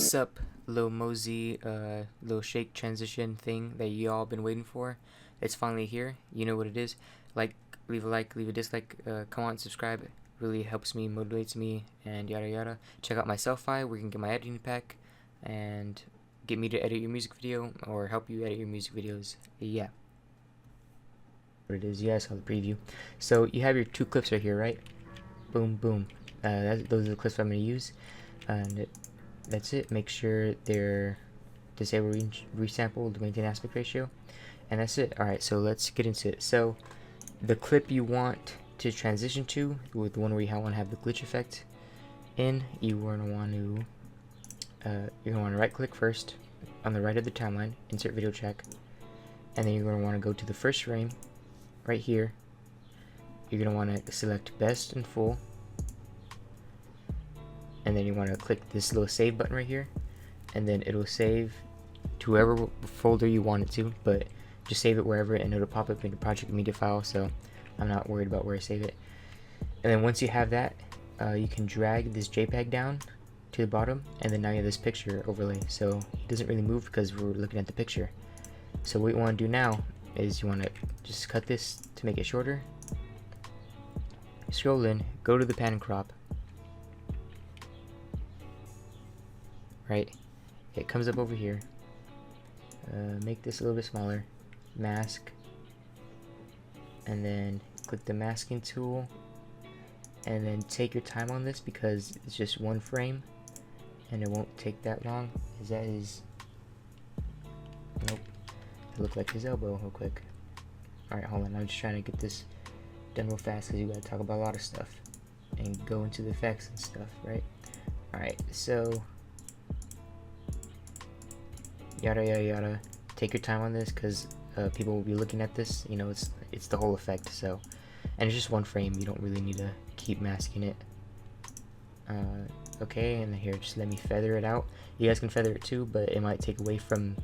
Sup, Lil Mosey, little shake transition thing that y'all been waiting for. It's finally here. You know what it is. Leave a dislike, comment, subscribe. It really helps me, motivates me, and yada yada. Check out my Sapphire where you can get my editing pack and get me to edit your music video or help you edit your music videos. Yeah. What it is, you guys saw the preview. So you have your two clips right here, right? Boom, boom. Those are the clips I'm going to use. And that's it. Make sure they're disable resample to maintain aspect ratio, and that's it. Alright, so let's get into it. So the clip you want to transition to, with the one where you want to have the glitch effect in, you're gonna want to right click first on the right of the timeline, insert video track, and then you're gonna want to go to the first frame right here. You're gonna want to select best and full, and then you want to click this little save button right here, and then it'll save to whoever folder you want it to, but just save it wherever, and it'll pop up in your project media file, so I'm not worried about where I save it. And then once you have that, you can drag this JPEG down to the bottom, and then now you have this picture overlay, so it doesn't really move because we're looking at the picture. So what you want to do now is you want to just cut this to make it shorter, scroll in, go to the pan and crop. Right, it comes up over here. Make this a little bit smaller, mask, and then click the masking tool, and then take your time on this because it's just one frame and it won't take that long. Is that his? Nope, it looked like his elbow real quick. Alright, hold on, I'm just trying to get this done real fast because you gotta talk about a lot of stuff and go into the effects and stuff, right? Alright, so yada yada yada. Take your time on this because people will be looking at this. You know, it's the whole effect. So, and it's just one frame. You don't really need to keep masking it. Okay, and here, just let me feather it out. You guys can feather it too, but it might take away from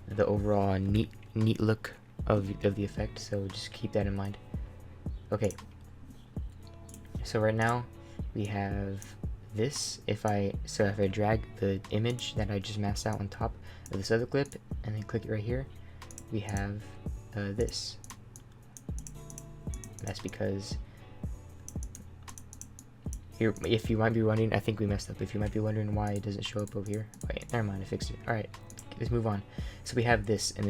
the overall neat look of the effect. So just keep that in mind. Okay. So right now we have this. If I drag the image that I just masked out on top of this other clip and then click it right here, we have this. That's because here, if you might be wondering, I think we messed up. If you might be wondering why it doesn't show up over here, wait, never mind, I fixed it. All right, let's move on. So we have this, and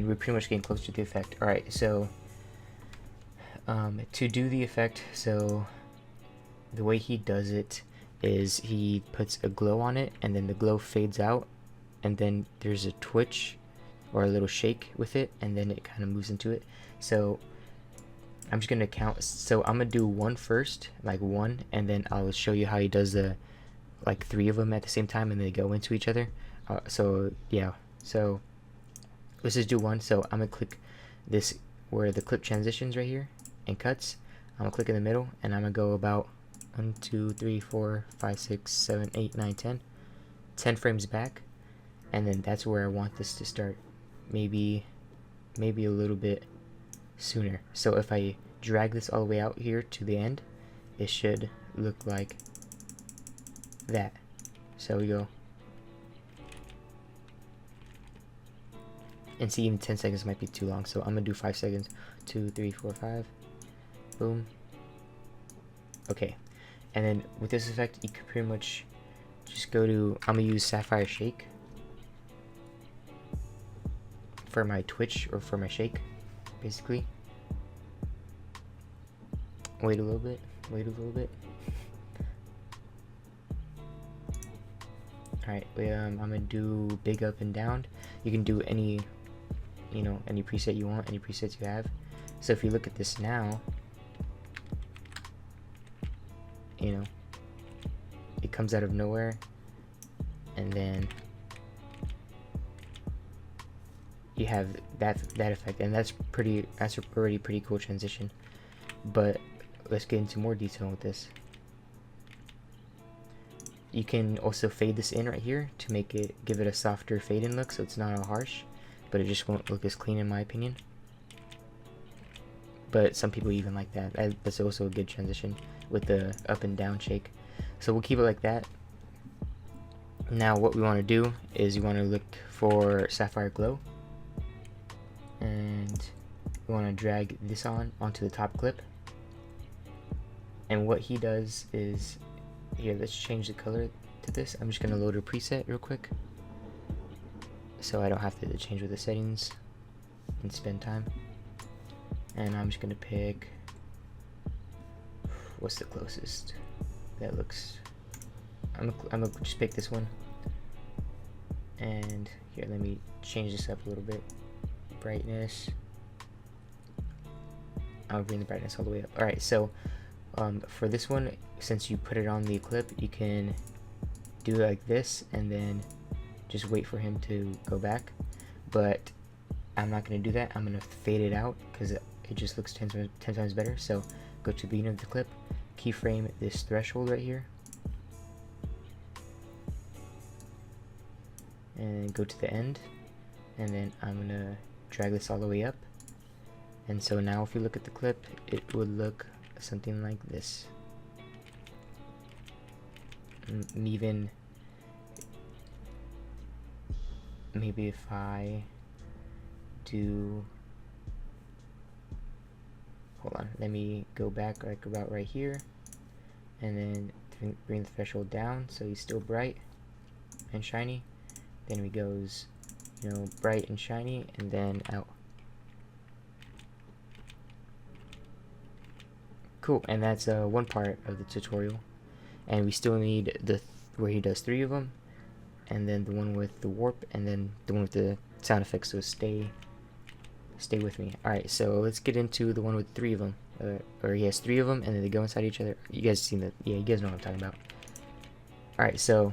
we're pretty much getting close to the effect. All right, so to do the effect, so the way he does it is he puts a glow on it, and then the glow fades out, and then there's a twitch or a little shake with it, and then it kind of moves into it. So I'm just gonna count. So I'm gonna do one first, like one, and then I'll show you how he does the like three of them at the same time, and they go into each other. So yeah, so let's just do one. So I'm gonna click this where the clip transitions right here and cuts. I'm gonna click in the middle, and I'm gonna go about 1, 2, 3, 4, 5, 6, 7, 8, 9, 10 frames back, and then that's where I want this to start. Maybe a little bit sooner. So if I drag this all the way out here to the end, it should look like that. So we go, and see, even 10 seconds might be too long, so I'm gonna do 5 seconds. 2, 3, 4, 5. Boom. Okay. And then with this effect, you can pretty much just go to, I'm gonna use Sapphire Shake for my twitch or for my shake, basically. Wait a little bit. Alright, I'm gonna do big up and down. You can do any, any preset you want, any presets you have. So if you look at this now, it comes out of nowhere, and then you have that effect, and that's already pretty cool transition. But let's get into more detail with this. You can also fade this in right here to give it a softer fade in look, so it's not all harsh, but it just won't look as clean in my opinion. But some people even like that. That's also a good transition with the up and down shake. So we'll keep it like that. Now what we want to do is we want to look for Sapphire Glow, and we want to drag this onto the top clip. And what he does is, here, let's change the color to this. I'm just going to load a preset real quick so I don't have to change with the settings and spend time. And I'm just going to pick, what's the closest that looks, I'm gonna just pick this one. And here, let me change this up a little bit. Brightness, I'll bring the brightness all the way up. Alright, so for this one, since you put it on the clip, you can do it like this and then just wait for him to go back. But I'm not going to do that. I'm going to fade it out because it just looks 10 times better. So go to the beginning of the clip, keyframe this threshold right here, and go to the end, and then I'm going to drag this all the way up. And so now if you look at the clip, it would look something like this. Even maybe if I do, hold on, let me go back like about right here, and then bring the threshold down so he's still bright and shiny. Then he goes, you know, bright and shiny, and then out. Cool, and that's one part of the tutorial, and we still need the where he does 3 of them, and then the one with the warp, and then the one with the sound effects. So stay with me. All right, so let's get into the one with 3 of them, or he has 3 of them, and then they go inside each other. You guys seen that? Yeah, you guys know what I'm talking about. All right, so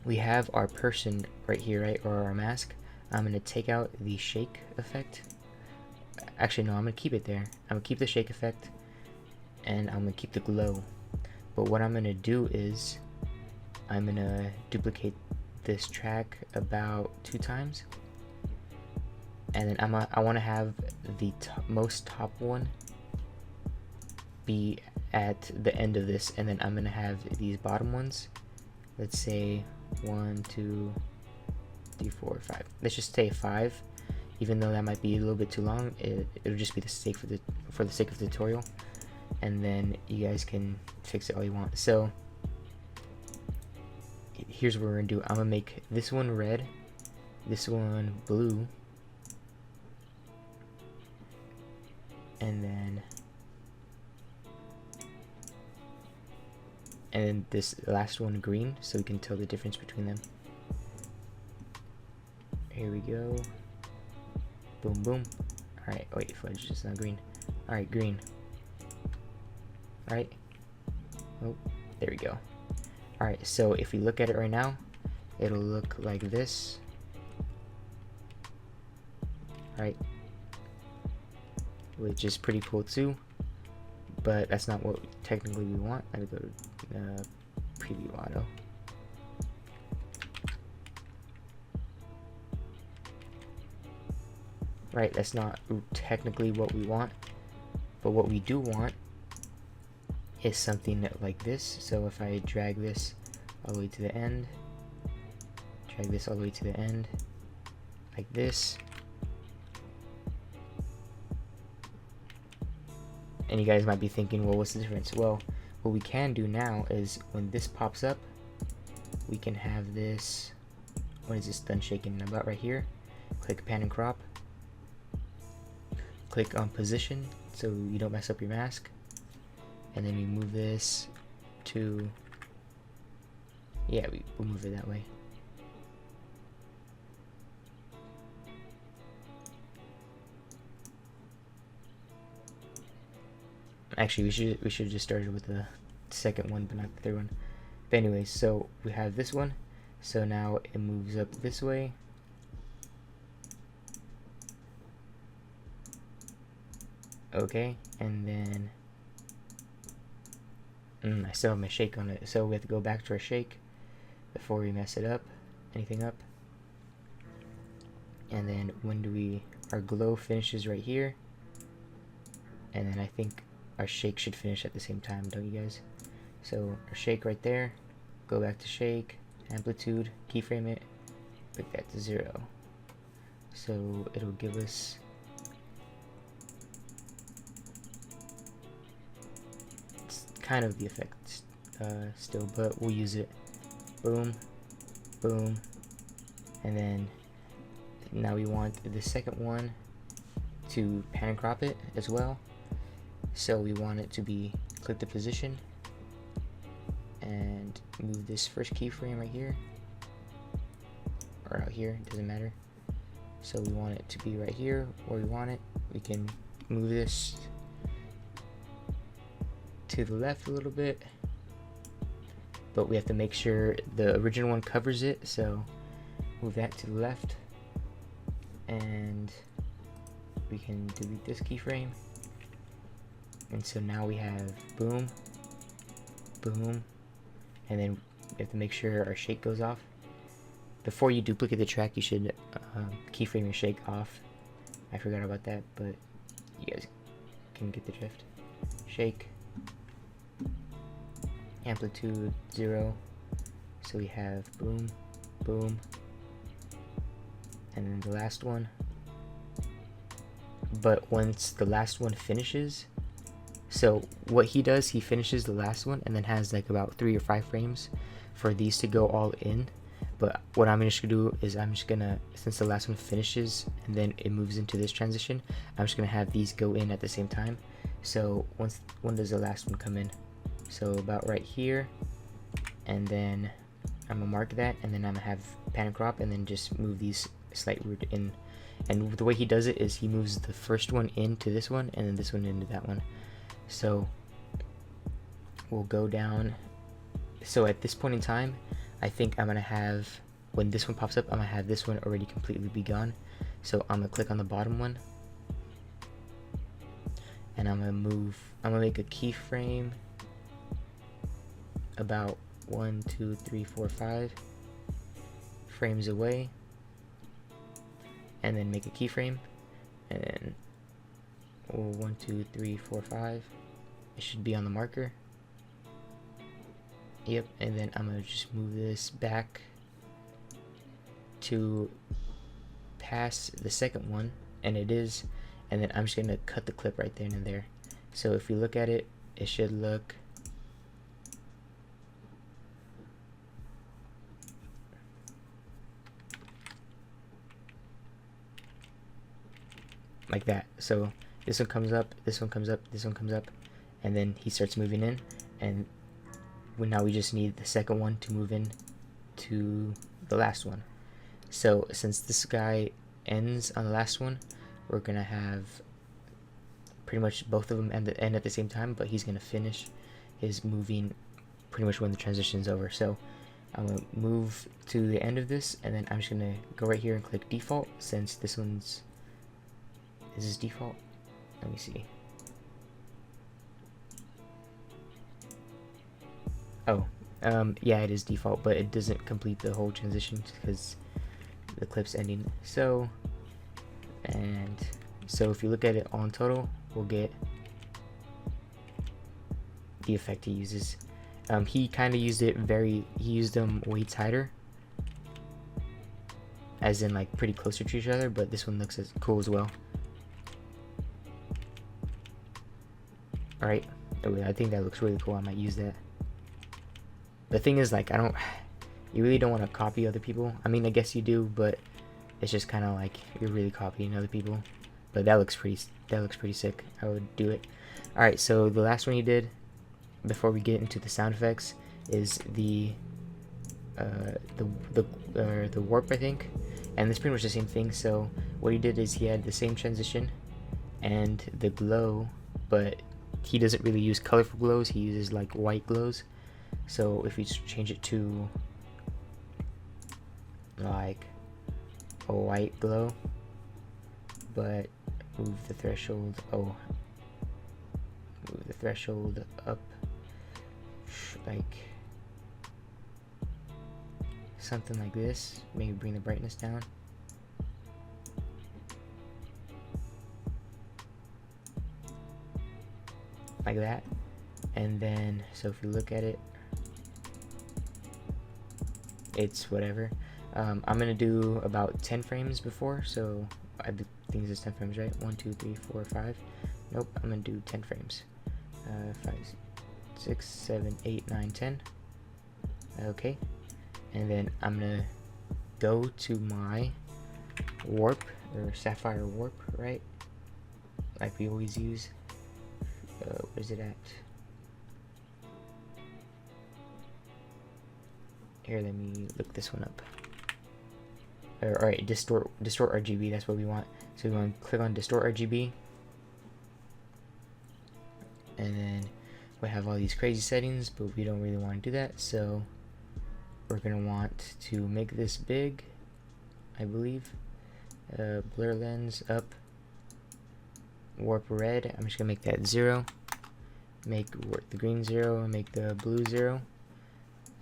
we have our person right here, right, or our mask. I'm gonna take out the shake effect. Actually, no, I'm gonna keep it there. I'm gonna keep the shake effect, and I'm gonna keep the glow. But what I'm gonna do is I'm gonna duplicate this track about 2 times, and then I want to have the most top one be at the end of this, and then I'm gonna have these bottom ones, let's say 1, 2, 3, 4, 5. Let's just say 5, even though that might be a little bit too long. It'll just be for the sake of the tutorial, and then you guys can fix it all you want. So here's what we're gonna do. I'm gonna make this one red, this one blue, and then this last one green, so we can tell the difference between them. Here we go. Boom, boom. Alright, wait, fudge, it's not green. Alright, green. Alright. Oh, there we go. Alright, so if we look at it right now, it'll look like this. Alright. Which is pretty cool too. But that's not what technically we want. I'm gonna go to preview auto. Right, that's not technically what we want, but what we do want is something like this. So if I drag this all the way to the end, drag this all the way to the end, like this, and you guys might be thinking, well, what's the difference? Well, what we can do now is when this pops up, we can have this, when is this done shaking? About right here, click pan and crop, click on position so you don't mess up your mask, and then we move this to, yeah, we'll move it that way. Actually, we should have just started with the second one, but not the third one. But anyways, so we have this one, so now it moves up this way. Okay, and then I still have my shake on it, so we have to go back to our shake before we mess it up, anything up. And then when do our glow finishes right here, and then I think our shake should finish at the same time, don't you guys? So our shake right there, go back to shake, amplitude, keyframe it, put that to 0. So it'll give us kind of the effect still, but we'll use it. Boom, boom, and then now we want the second one to pan and crop it as well. So we want it to be, click the position and move this first keyframe right here or out here, doesn't matter. So we want it to be right here where we want it. We can move this to the left a little bit, but we have to make sure the original one covers it, so move that to the left, and we can delete this keyframe. And so now we have boom, boom, and then we have to make sure our shake goes off. Before you duplicate the track, you should keyframe your shake off. I forgot about that, but you guys can get the drift. Shake, amplitude 0, so we have boom, boom, and then the last one. But once the last one finishes, so what he does, he finishes the last one and then has like about 3 or 5 frames for these to go all in. But what I'm just gonna do is I'm just gonna, since the last one finishes and then it moves into this transition, I'm just gonna have these go in at the same time. So when does the last one come in? So about right here, and then I'm gonna mark that, and then I'm gonna have pan and crop, and then just move these slight root in. And the way he does it is he moves the first one into this one, and then this one into that one. So we'll go down. So at this point in time, I think I'm gonna have, when this one pops up, I'm gonna have this one already completely be gone. So I'm gonna click on the bottom one, and I'm gonna make a keyframe about 1, 2, 3, 4, 5 frames away, and then make a keyframe, and then 1, 2, 3, 4, 5. It should be on the marker. Yep, and then I'm gonna just move this back to past the second one, and it is, and then I'm just gonna cut the clip right there and there. So if we look at it, it should look like that. So this one comes up, this one comes up, this one comes up, and then he starts moving in, and now we just need the second one to move in to the last one. So since this guy ends on the last one, we're gonna have pretty much both of them end at the same time, but he's gonna finish his moving pretty much when the transition is over. So I'm gonna move to the end of this, and then I'm just gonna go right here and click default, since this one's, is this default? Let me see. Oh, yeah, it is default, but it doesn't complete the whole transition because the clip's ending. So, and so if you look at it all in total, we'll get the effect he uses. He kind of used it he used them way tighter, as in like pretty closer to each other, but this one looks as cool as well. Alright, I think that looks really cool. I might use that. The thing is, like, you really don't want to copy other people. I mean, I guess you do, but it's just kind of like you're really copying other people. But that looks pretty sick. I would do it. All right, so the last one he did before we get into the sound effects is the warp, I think, and it's pretty much the same thing. So what he did is he had the same transition and the glow, but he doesn't really use colorful glows. He uses like white glows. So if we change it to like a white glow, but move the threshold, move the threshold up, like something like this. Maybe bring the brightness down. Like that. And then, so if you look at it, it's whatever. I'm gonna do about 10 frames before, so I think this is 10 frames, right? 1 2 3 4 5. Nope, I'm gonna do 10 frames. 5 6 7 8 9 10. Okay, and then I'm gonna go to my warp or sapphire warp, right, like we always use. Where's it at? Here, let me look this one up. Alright, distort RGB, that's what we want. So we want to click on distort RGB, and then we have all these crazy settings, but we don't really want to do that, so we're gonna want to make this big, I believe. Blur lens up, warp red, I'm just gonna make that 0, make the green 0, and make the blue 0.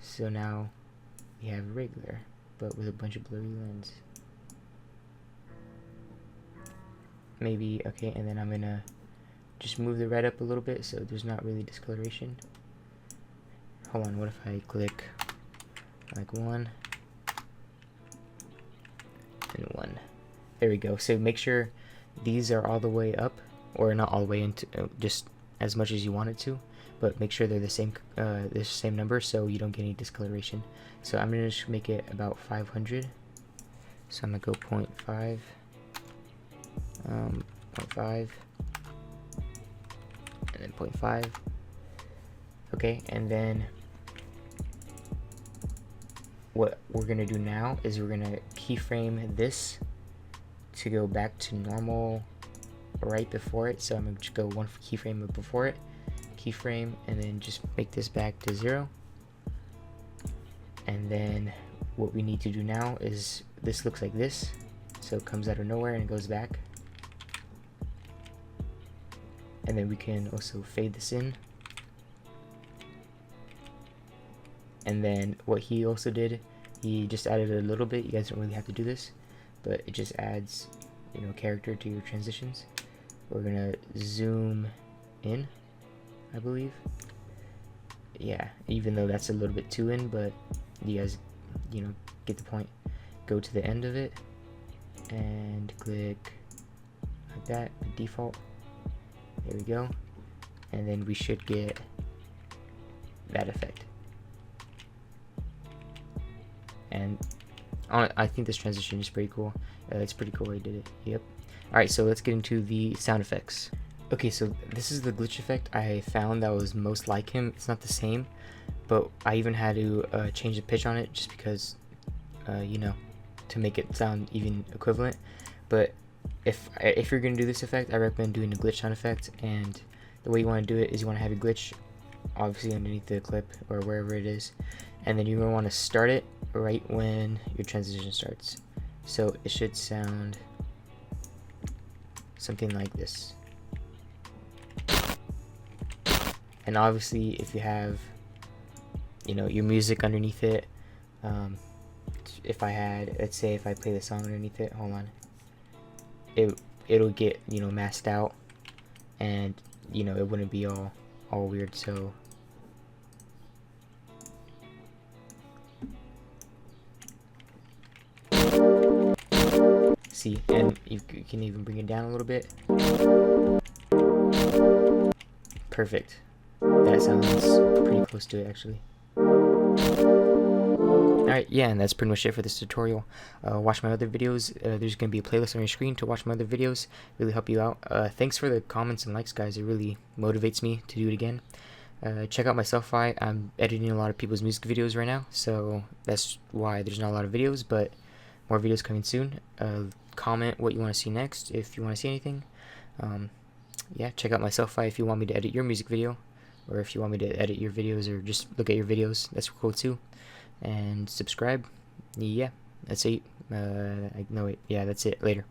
So now we have regular, but with a bunch of blurry lens. Maybe, okay, and then I'm gonna just move the red up a little bit so there's not really discoloration. Hold on, what if I click like 1 and 1? There we go. So make sure these are all the way up, or not all the way into, just as much as you want it to, but make sure they're the same number so you don't get any discoloration. So I'm gonna just make it about 500. So I'm gonna go 0.5, 0.5, and then 0.5. Okay, and then what we're gonna do now is we're gonna keyframe this to go back to normal right before it. So I'm gonna just go one keyframe before it, keyframe, and then just make this back to 0. And then what we need to do now is, this looks like this, so it comes out of nowhere and it goes back. And then we can also fade this in. And then what he also did, he just added a little bit. You guys don't really have to do this, but it just adds, you know, character to your transitions. We're gonna zoom in, I believe. Yeah, even though that's a little bit too in, but you guys, you know, get the point. Go to the end of it and click like that, default. There we go. And then we should get that effect. And I think this transition is pretty cool. It's pretty cool I did it. Yep. Alright, so let's get into the sound effects. Okay, so this is the glitch effect I found that was most like him. It's not the same, but I even had to change the pitch on it just because, you know, to make it sound even equivalent. But if you're gonna do this effect, I recommend doing a glitch sound effect. And the way you want to do it is you want to have a glitch obviously underneath the clip or wherever it is, and then you're gonna want to start it right when your transition starts. So it should sound something like this. And obviously if you have, you know, your music underneath it, if I had, let's say if I play the song underneath it, hold on, it'll get, you know, masked out, and you know, it wouldn't be all weird. So see, and you can even bring it down a little bit. Perfect. That sounds pretty close to it, actually. Alright, yeah, and that's pretty much it for this tutorial. Watch my other videos. There's going to be a playlist on your screen to watch my other videos. Really help you out. Thanks for the comments and likes, guys. It really motivates me to do it again. Check out my Sapphire. I'm editing a lot of people's music videos right now, so that's why there's not a lot of videos, but more videos coming soon. Comment what you want to see next if you want to see anything. Yeah, check out my Sapphire if you want me to edit your music video, or if you want me to edit your videos or just look at your videos. That's cool too. And subscribe. Yeah, that's it. No, wait. Yeah, that's it. Later.